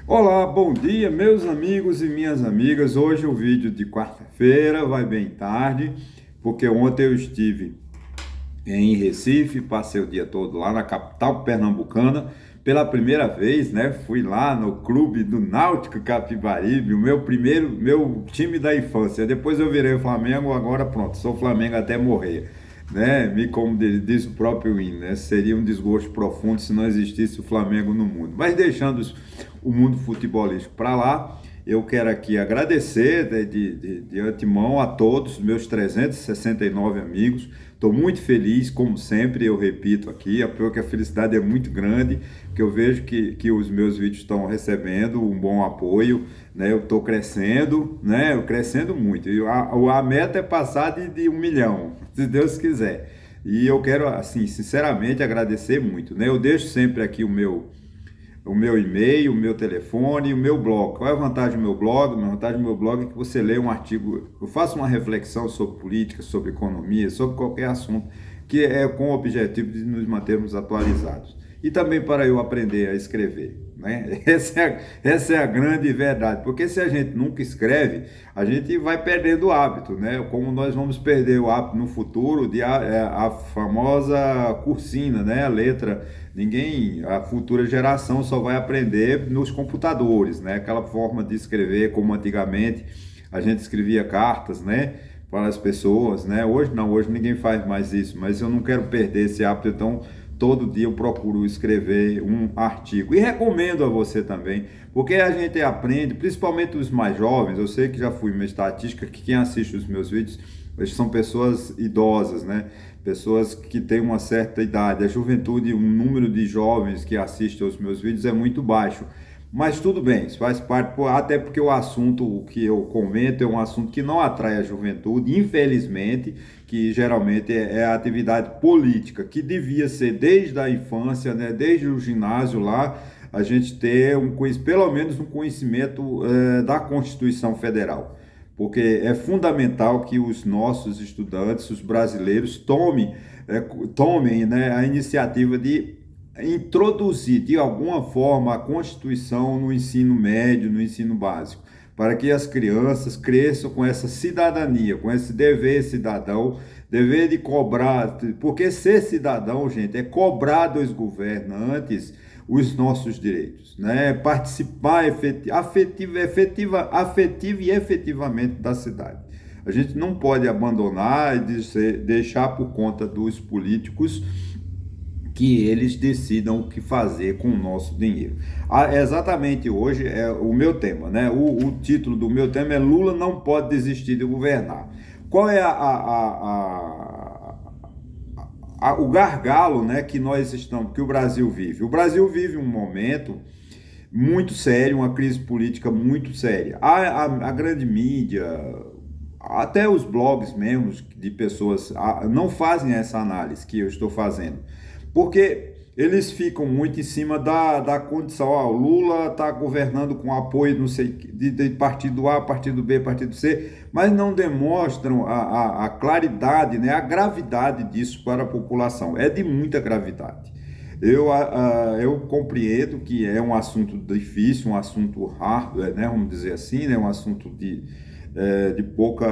Olá, bom dia, meus amigos e minhas amigas. Hoje o vídeo de quarta-feira vai bem tarde, porque ontem eu estive em Recife, passei o dia todo lá na capital pernambucana. Pela primeira vez, né? Fui lá no clube do Náutico Capibaribe, o meu time da infância. Depois eu virei Flamengo, agora pronto, sou Flamengo até morrer, né? Como diz o próprio hino, né? Seria um desgosto profundo se não existisse o Flamengo no mundo. Mas deixando o mundo futebolístico para lá, eu quero aqui agradecer de antemão a todos, meus 369 amigos. Estou muito feliz, como sempre, eu repito aqui, porque a felicidade é muito grande, porque eu vejo que os meus vídeos estão recebendo um bom apoio, né? Eu estou crescendo, né? Eu crescendo muito. E a meta é passar de 1 milhão, se Deus quiser. E eu quero, assim, sinceramente agradecer muito, né? Eu deixo sempre aqui o meu e-mail, o meu telefone, o meu blog. Qual é a vantagem do meu blog? A vantagem do meu blog é que você lê um artigo, eu faço uma reflexão sobre política, sobre economia, sobre qualquer assunto, que é com o objetivo de nos mantermos atualizados. E também para eu aprender a escrever, né? Essa é a grande verdade, porque se a gente nunca escreve, a gente vai perdendo o hábito, né? Como nós vamos perder o hábito no futuro de a famosa cursina, né? A letra. A futura geração só vai aprender nos computadores, né? Aquela forma de escrever como antigamente a gente escrevia cartas, né? Para as pessoas, né? Hoje não, hoje ninguém faz mais isso, mas eu não quero perder esse hábito, então todo dia eu procuro escrever um artigo. E recomendo a você também, porque a gente aprende, principalmente os mais jovens, eu sei que já fui uma estatística que quem assiste os meus vídeos são pessoas idosas, né? Pessoas que têm uma certa idade. A juventude, um número de jovens que assistem aos meus vídeos é muito baixo. Mas tudo bem, isso faz parte, até porque o assunto que eu comento é um assunto que não atrai a juventude, infelizmente, que geralmente é a atividade política, que devia ser desde a infância, né, desde o ginásio lá, a gente ter pelo menos um conhecimento da Constituição Federal, porque é fundamental que os nossos estudantes, os brasileiros, tomem, né, a iniciativa de introduzir de alguma forma a Constituição no ensino médio, no ensino básico, para que as crianças cresçam com essa cidadania, com esse dever cidadão, dever de cobrar, porque ser cidadão, gente, é cobrar dos governantes os nossos direitos, né? Participar afetiva e efetivamente da cidade. A gente não pode abandonar e deixar por conta dos políticos que eles decidam o que fazer com o nosso dinheiro. Exatamente hoje é o meu tema, né? O título do meu tema é Lula não pode desistir de governar. Qual é o gargalo, né, que o Brasil vive? O Brasil vive um momento muito sério, uma crise política muito séria. A grande mídia, até os blogs mesmo de pessoas não fazem essa análise que eu estou fazendo, porque eles ficam muito em cima da condição, o Lula está governando com apoio não sei, de partido A, partido B, partido C, mas não demonstram a claridade, né, a gravidade disso para a população. É de muita gravidade. Eu compreendo que é um assunto difícil, um assunto hardware, né, vamos dizer assim, né, um assunto de pouca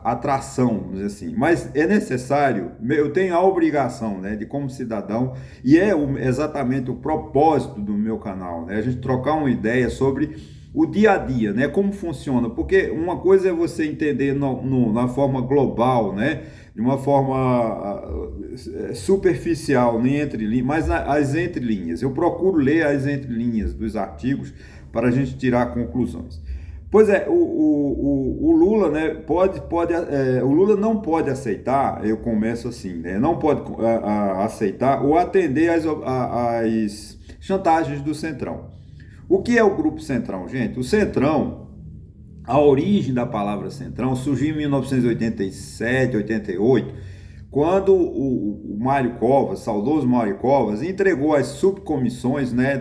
atração, vamos dizer assim. Mas é necessário, eu tenho a obrigação, né, de como cidadão, e exatamente o propósito do meu canal, né, a gente trocar uma ideia sobre o dia a dia, né, como funciona, porque uma coisa é você entender na forma global, né, de uma forma superficial, nem entre linhas, mas as entrelinhas. Eu procuro ler as entrelinhas dos artigos para a gente tirar conclusões. Pois é, o Lula, né, o Lula não pode aceitar, eu começo assim, né, não pode aceitar ou atender às chantagens do Centrão. O que é o Grupo Centrão, gente? O Centrão, a origem da palavra Centrão surgiu em 1987, 88, quando o Mário Covas, saudoso Mário Covas, entregou as subcomissões, né,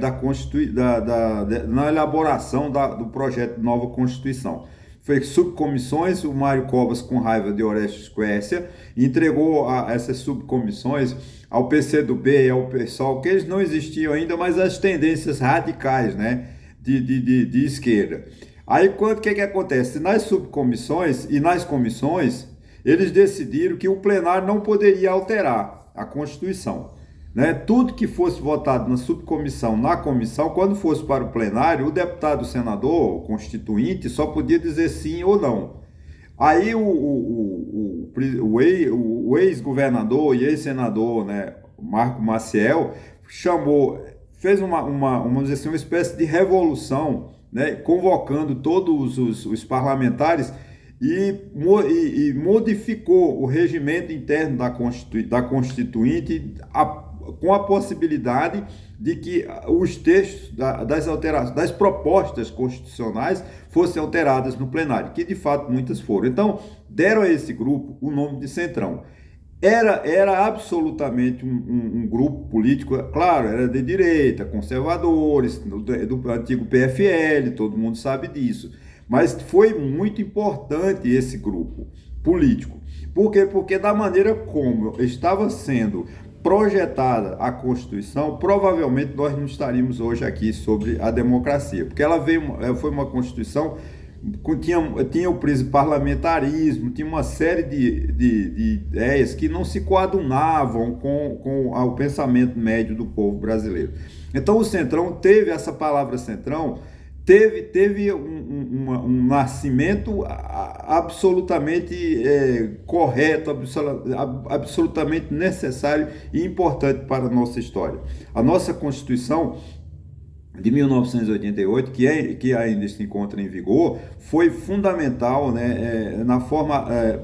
na elaboração do projeto de nova Constituição. Foi subcomissões, o Mário Covas, com raiva de Orestes Quércia, entregou essas subcomissões ao PCdoB e ao PSOL, que eles não existiam ainda, mas as tendências radicais, né, de esquerda. Aí, o que acontece? Nas subcomissões e nas comissões, eles decidiram que o plenário não poderia alterar a Constituição. Né? Tudo que fosse votado na subcomissão, na comissão, quando fosse para o plenário, o deputado, o senador, o constituinte, só podia dizer sim ou não. Aí o ex-governador e ex-senador, né, Marco Maciel, fez vamos dizer assim, uma espécie de revolução, né, convocando todos os parlamentares e modificou o regimento interno da Constituinte com a possibilidade de que os textos das propostas constitucionais fossem alteradas no plenário, que de fato muitas foram. Então, deram a esse grupo o nome de Centrão. Era absolutamente um grupo político, claro, era de direita, conservadores, do antigo PFL, todo mundo sabe disso. Mas foi muito importante esse grupo político. Por quê? Porque da maneira como estava sendo projetada a Constituição, provavelmente nós não estaríamos hoje aqui sobre a democracia, porque ela foi uma Constituição que tinha o parlamentarismo, tinha uma série de ideias que não se coadunavam com o pensamento médio do povo brasileiro. Então o Centrão teve essa palavra Centrão, teve um nascimento absolutamente correto, absolutamente necessário e importante para a nossa história. A nossa Constituição de 1988, que ainda se encontra em vigor, foi fundamental, né,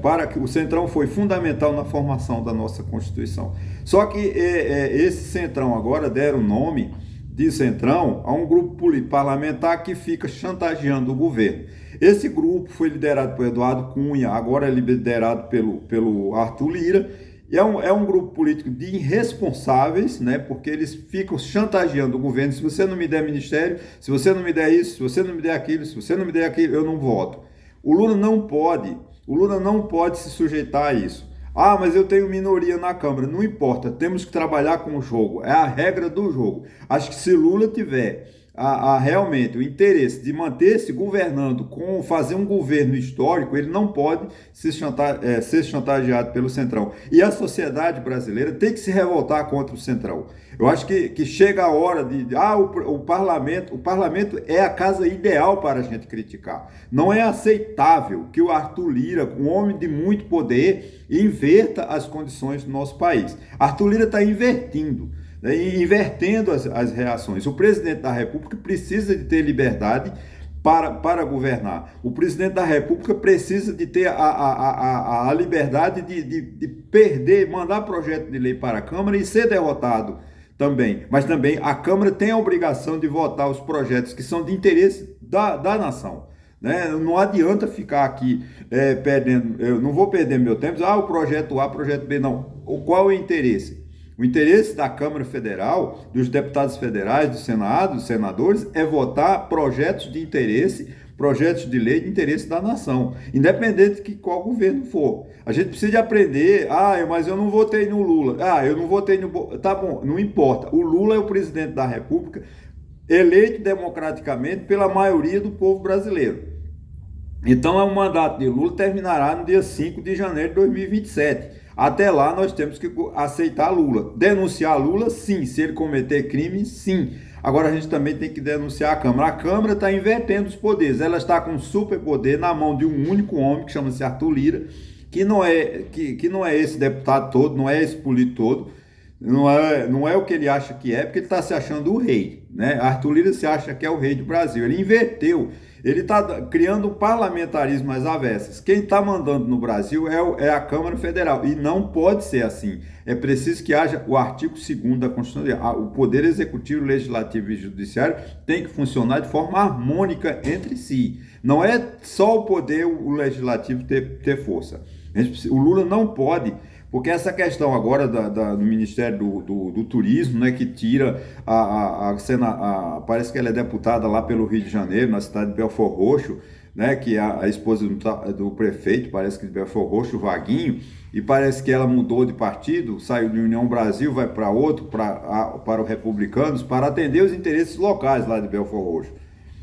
para que o Centrão foi fundamental na formação da nossa Constituição. Só que esse Centrão agora deram nome de Centrão a um grupo parlamentar que fica chantageando o governo. Esse grupo foi liderado por Eduardo Cunha, agora é liderado pelo Arthur Lira, e é um grupo político de irresponsáveis, né, porque eles ficam chantageando o governo: se você não me der ministério, se você não me der isso, se você não me der aquilo, se você não me der aquilo, eu não voto. O Lula não pode se sujeitar a isso. Ah, mas eu tenho minoria na Câmara. Não importa, temos que trabalhar com o jogo. É a regra do jogo. Acho que se Lula tiver realmente o interesse de manter-se governando, fazer um governo histórico, ele não pode ser chantageado pelo Centrão. E a sociedade brasileira tem que se revoltar contra o Centrão. Eu acho que chega a hora o parlamento é a casa ideal para a gente criticar. Não é aceitável que o Arthur Lira, um homem de muito poder, inverta as condições do nosso país. Arthur Lira está invertendo as reações. O presidente da República precisa de ter liberdade para governar. O presidente da República precisa de ter a liberdade de perder, mandar projeto de lei para a Câmara e ser derrotado também. Mas também a Câmara tem a obrigação de votar os projetos que são de interesse da nação. Né? Não adianta ficar aqui perdendo, eu não vou perder meu tempo, o projeto A, projeto B, não. Qual é o interesse? O interesse da Câmara Federal, dos deputados federais, do Senado, dos senadores, é votar projetos de interesse, projetos de lei de interesse da nação, independente de qual governo for. A gente precisa de aprender, mas eu não votei no Lula, eu não votei no... Tá bom, não importa. O Lula é o presidente da República, eleito democraticamente pela maioria do povo brasileiro. Então, o mandato de Lula terminará no dia 5 de janeiro de 2027. Até lá, nós temos que aceitar Lula. Denunciar Lula, sim. Se ele cometer crime, sim. Agora, a gente também tem que denunciar a Câmara. A Câmara está invertendo os poderes. Ela está com um superpoder na mão de um único homem, que chama-se Arthur Lira, que não é esse deputado todo, não é esse político todo, não é o que ele acha que é, porque ele está se achando o rei. Né? Arthur Lira se acha que é o rei do Brasil. Ele inverteu. Ele está criando um parlamentarismo às avessas. Quem está mandando no Brasil é a Câmara Federal. E não pode ser assim. É preciso que haja o artigo 2º da Constituição. O Poder Executivo, Legislativo e Judiciário tem que funcionar de forma harmônica entre si. Não é só o Poder, o Legislativo ter força. O Lula não pode... Porque essa questão agora do Ministério do Turismo, né, que tira parece que ela é deputada lá pelo Rio de Janeiro, na cidade de Belford Roxo, né, que é a esposa do prefeito, parece que de Belford Roxo, Vaguinho, e parece que ela mudou de partido, saiu de União Brasil, vai para outro, para os Republicanos, para atender os interesses locais lá de Belford Roxo.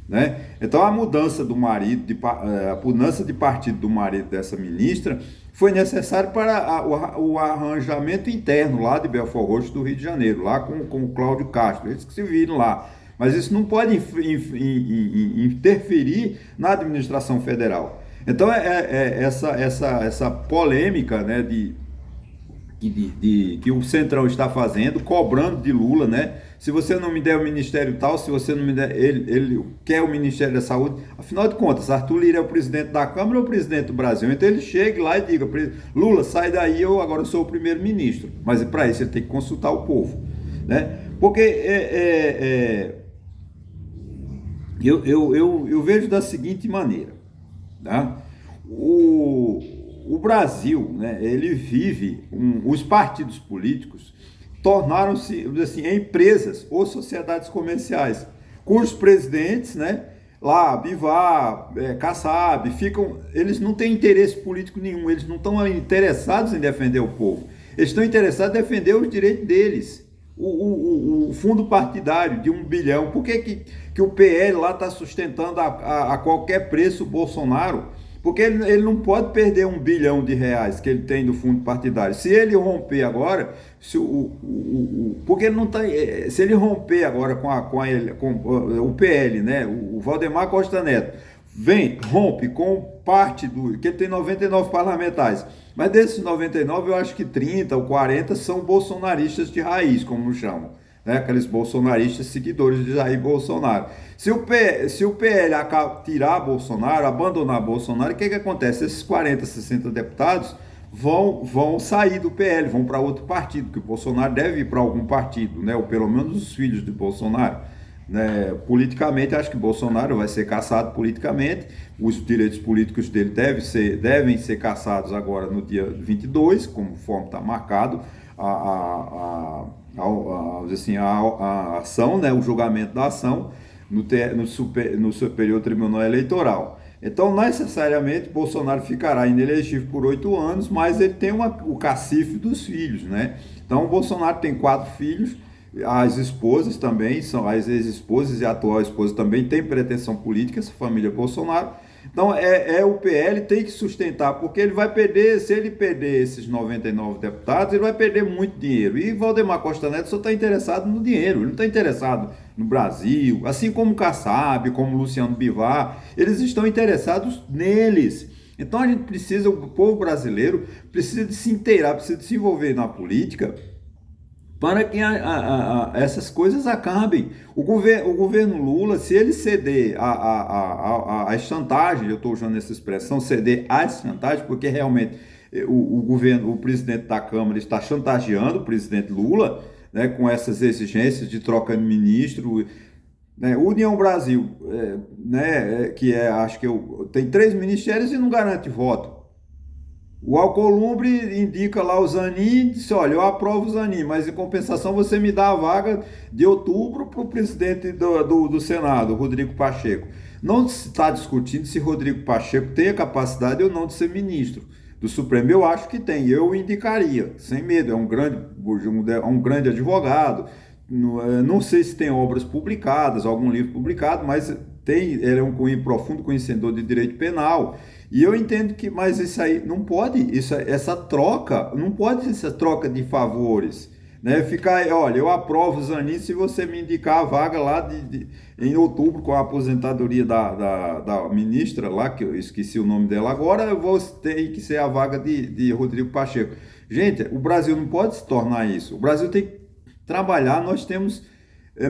né? Então a mudança do marido, a mudança de partido do marido dessa ministra foi necessário para o arranjamento interno lá de Belford Roxo do Rio de Janeiro, lá com o Cláudio Castro, eles que se viram lá. Mas isso não pode interferir na administração federal. Então essa polêmica, né, que o Centrão está fazendo, cobrando de Lula, né? Se você não me der o ministério tal, se você não me der, ele quer o Ministério da Saúde. Afinal de contas, Arthur Lira é o presidente da Câmara ou o presidente do Brasil? Então ele chega lá e diga: Lula, sai daí, eu agora sou o primeiro-ministro. Mas para isso ele tem que consultar o povo, né? Porque eu vejo da seguinte maneira, tá? O Brasil, né, ele vive, os partidos políticos tornaram-se, assim, empresas ou sociedades comerciais, cujos presidentes, né, lá, Bivar, Kassab, eles não têm interesse político nenhum, eles não estão interessados em defender o povo, eles estão interessados em defender os direitos deles. O fundo partidário de 1 bilhão, por que o PL lá está sustentando a qualquer preço o Bolsonaro? Porque ele não pode perder 1 bilhão de reais que ele tem do fundo partidário. Se ele romper agora, porque ele não tá, se ele romper agora com o PL, né, o Valdemar Costa Neto, rompe com parte que ele tem 99 parlamentares. Mas desses 99, eu acho que 30 ou 40 são bolsonaristas de raiz, como chamam, né? Aqueles bolsonaristas seguidores de Jair Bolsonaro. Se o PL tirar Bolsonaro, abandonar Bolsonaro, o que acontece? Esses 40, 60 deputados vão sair do PL, vão para outro partido, que o Bolsonaro deve ir para algum partido, né? Ou pelo menos os filhos de Bolsonaro. Né? Politicamente, acho que Bolsonaro vai ser cassado politicamente, os direitos políticos dele devem ser cassados agora no dia 22, conforme está marcado a ação, né? O julgamento da ação no Superior Tribunal Eleitoral. Então, necessariamente, Bolsonaro ficará inelegível por 8 anos, mas ele tem o cacife dos filhos, né? Então, o Bolsonaro tem 4 filhos, as esposas também, são as ex-esposas e a atual esposa também tem pretensão política, essa família Bolsonaro. Então, o PL tem que sustentar, porque ele vai perder, se ele perder esses 99 deputados, ele vai perder muito dinheiro. E Valdemar Costa Neto só está interessado no dinheiro, ele não está interessado no Brasil, assim como Kassab, como Luciano Bivar, eles estão interessados neles. Então, a gente precisa, o povo brasileiro precisa de se inteirar, precisa de se envolver na política, para que essas coisas acabem. O governo Lula, se ele ceder às chantagens, eu estou usando essa expressão, ceder às chantagens, porque realmente o presidente da Câmara está chantageando o presidente Lula, né, com essas exigências de troca de ministro, né, União Brasil, acho que tem 3 ministérios e não garante voto. O Alcolumbre indica lá o Zanin e disse: olha, eu aprovo o Zanin, mas em compensação você me dá a vaga de outubro para o presidente do Senado, Rodrigo Pacheco. Não se está discutindo se Rodrigo Pacheco tem a capacidade ou não de ser ministro do Supremo. Eu acho que tem, eu indicaria, sem medo, é um grande advogado, não sei se tem obras publicadas, algum livro publicado, mas ele é um profundo conhecedor de direito penal. E eu entendo que, mas isso aí não pode, essa troca, não pode ser essa troca de favores, né? Ficar, olha, eu aprovo o Zanin se você me indicar a vaga lá em outubro com a aposentadoria da ministra lá, que eu esqueci o nome dela agora, eu vou ter que ser a vaga de Rodrigo Pacheco. Gente, o Brasil não pode se tornar isso, o Brasil tem que trabalhar, nós temos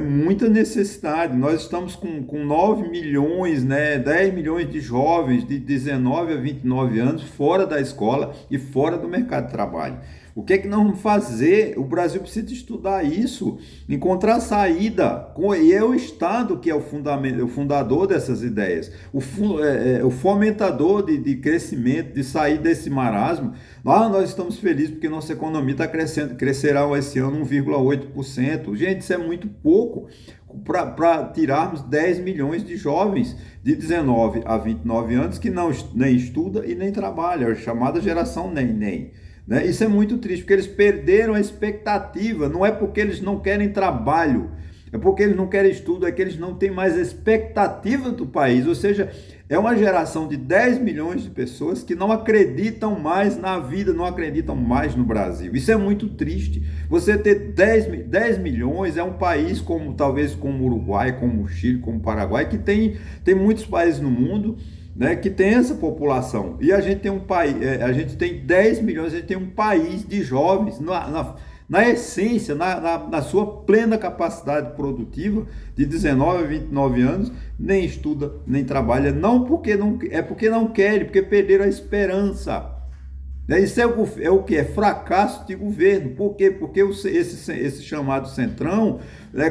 muita necessidade, nós estamos com 9 milhões, né, 10 milhões de jovens de 19 a 29 anos fora da escola e fora do mercado de trabalho. O que é que nós vamos fazer? O Brasil precisa estudar isso, encontrar saída, e é o Estado que é o fundador dessas ideias, o fomentador de crescimento, de sair desse marasmo. Nós estamos felizes porque nossa economia está crescendo, crescerá esse ano 1,8%. Gente, isso é muito pouco para tirarmos 10 milhões de jovens de 19 a 29 anos que nem estuda e nem trabalha, a chamada geração nem. Né? Isso é muito triste, porque eles perderam a expectativa, não é porque eles não querem trabalho, é porque eles não querem estudo, é que eles não têm mais expectativa do país, ou seja, é uma geração de 10 milhões de pessoas que não acreditam mais na vida, não acreditam mais no Brasil. Isso é muito triste. Você ter 10 milhões é um país como talvez como o Uruguai, como o Chile, como o Paraguai, que tem muitos países no mundo, né, que tem essa população. E a gente tem um país, a gente tem 10 milhões, a gente tem um país de jovens na essência, na sua plena capacidade produtiva, de 19 a 29 anos, nem estuda, nem trabalha, não porque não, é porque não querem, porque perderam a esperança. Isso é o que? É fracasso de governo. Por quê? Porque esse chamado Centrão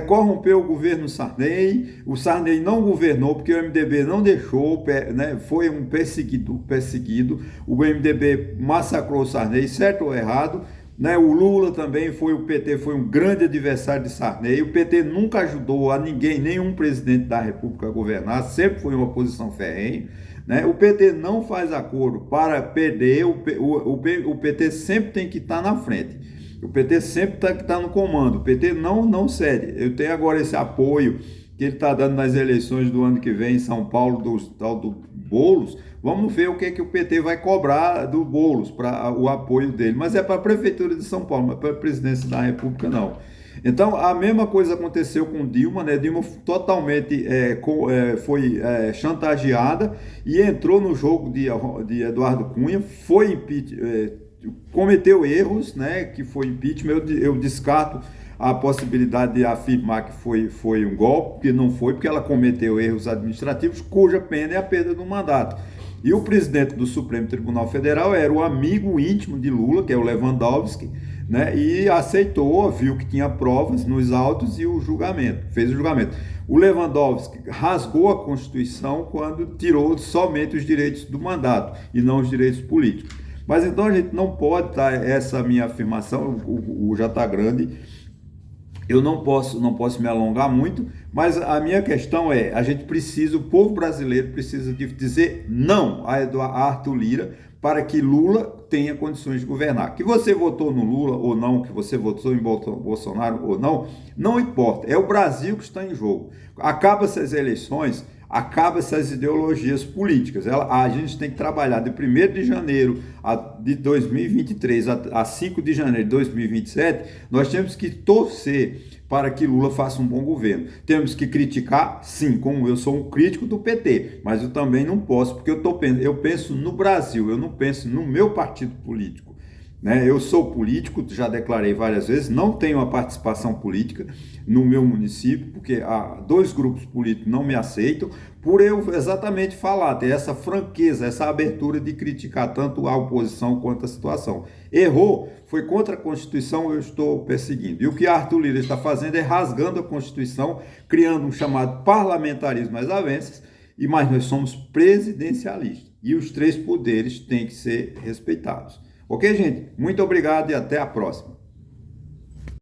corrompeu o governo Sarney. O Sarney não governou porque o MDB não deixou, né, foi um perseguido. O MDB massacrou o Sarney, certo ou errado. Né, o Lula também o PT foi um grande adversário de Sarney. O PT nunca ajudou a ninguém, nenhum presidente da República a governar, sempre foi uma oposição ferrenha. Né? O PT não faz acordo para perder, o PT sempre tem que estar na frente. O PT sempre tem que estar no comando. O PT não cede. Eu tenho agora esse apoio que ele está dando nas eleições do ano que vem em São Paulo, do Boulos. Vamos ver o que o PT vai cobrar do Boulos para o apoio dele. Mas é para a Prefeitura de São Paulo, mas para a Presidência da República não. Então, a mesma coisa aconteceu com Dilma, né? Dilma totalmente foi chantageada e entrou no jogo de Eduardo Cunha, foi cometeu erros, né? Que foi impeachment. Eu descarto a possibilidade de afirmar que foi um golpe, que não foi, porque ela cometeu erros administrativos, cuja pena é a perda do mandato. E o presidente do Supremo Tribunal Federal era o amigo íntimo de Lula, que é o Lewandowski, né? E aceitou, viu que tinha provas nos autos e fez o julgamento. O Lewandowski rasgou a Constituição quando tirou somente os direitos do mandato e não os direitos políticos. Mas então a gente não pode essa minha afirmação, já está grande. Eu não posso me alongar muito, mas a minha questão é, o povo brasileiro precisa de dizer não a Arthur Lira para que Lula tenha condições de governar. Que você votou no Lula ou não, que você votou em Bolsonaro ou não importa. É o Brasil que está em jogo. Acaba essas eleições, acaba essas ideologias políticas. A gente tem que trabalhar de 1º de janeiro de 2023 a 5 de janeiro de 2027, nós temos que torcer para que Lula faça um bom governo. Temos que criticar, sim, como eu sou um crítico do PT, mas eu também não posso, porque eu penso no Brasil, eu não penso no meu partido político. Né? Eu sou político, já declarei várias vezes, não tenho uma participação política no meu município, porque 2 grupos políticos não me aceitam, por eu exatamente falar, ter essa franqueza, essa abertura de criticar tanto a oposição quanto a situação. Errou, foi contra a Constituição, eu estou perseguindo. E o que Arthur Lira está fazendo é rasgando a Constituição, criando um chamado parlamentarismo às avessas, mas nós somos presidencialistas, e os 3 poderes têm que ser respeitados. Ok, gente? Muito obrigado e até a próxima.